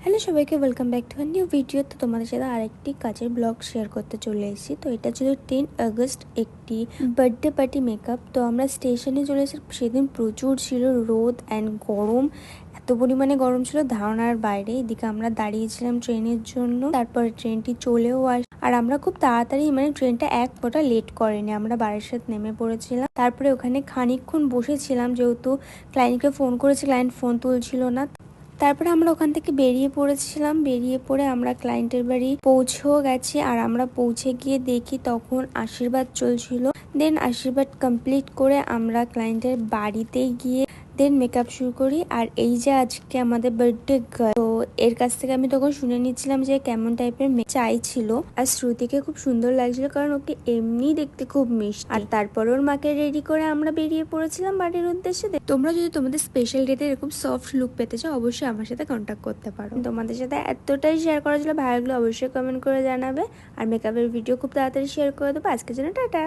Hello সবাইকে, welcome back to new video. তো তোমাদের সাথে আরেকটি কাজের ব্লগ শেয়ার করতে চলে এসেছি। তো এটা ছিল 10 আগস্ট, একটি বার্থডে পার্টি মেকআপ। তো আমরা স্টেশনে চলে এসেছি। সেদিন প্রচুর ছিল রোদ অ্যান্ড গরম, এত পরিমাণে গরম ছিল ধারণার বাইরে। এদিকে আমরা দাঁড়িয়েছিলাম ট্রেনের জন্য, তারপর ট্রেনটি চলেও আর আমরা খুব তাড়াতাড়ি, মানে ট্রেনটা এক ফোঁটা লেট করেনি। আমরা বারাসাত নেমে পড়েছিলাম, তারপরে ওখানে খানিকক্ষণ বসেছিলাম, যেহেতু ক্লায়েন্টকে ফোন করেছি, ক্লায়েন্ট ফোন তুলছিল না। তারপরে আমরা ওখান থেকে বেরিয়ে পড়েছিলাম। বেরিয়ে পড়ে আমরা ক্লায়েন্টের বাড়ি পৌঁছেও গেছি। আর আমরা পৌঁছে গিয়ে দেখি তখন আশীর্বাদ চলছিল। দেন আশীর্বাদ কমপ্লিট করে আমরা ক্লায়েন্টের বাড়িতে গিয়ে দেন মেকআপ শুরু করি। আর এই যে আজকে আমাদের বার্থডে গার্ল, তো এর কাছ থেকে আমি তখন শুনে নিচ্ছিলাম যে কেমন টাইপের চাইছিল। আর শ্রুতিকে খুব সুন্দর লাগছিল, কারণ ওকে এমনি দেখতে খুব মিষ্টি। আর তারপর ওর মাকে রেডি করে আমরা বেরিয়ে পড়েছিলাম বাড়ির উদ্দেশ্যে। তোমরা যদি তোমাদের স্পেশাল ডেতে এরকম সফট লুক পেতে চাও, অবশ্যই আমার সাথে কন্ট্যাক্ট করতে পারো। তোমাদের সাথে এতটাই শেয়ার করা ছিল, ভালো লাগলে অবশ্যই কমেন্ট করে জানাবে। আর মেকআপের ভিডিও খুব তাড়াতাড়ি শেয়ার করে দেবো। আজকের জন্য টাটা।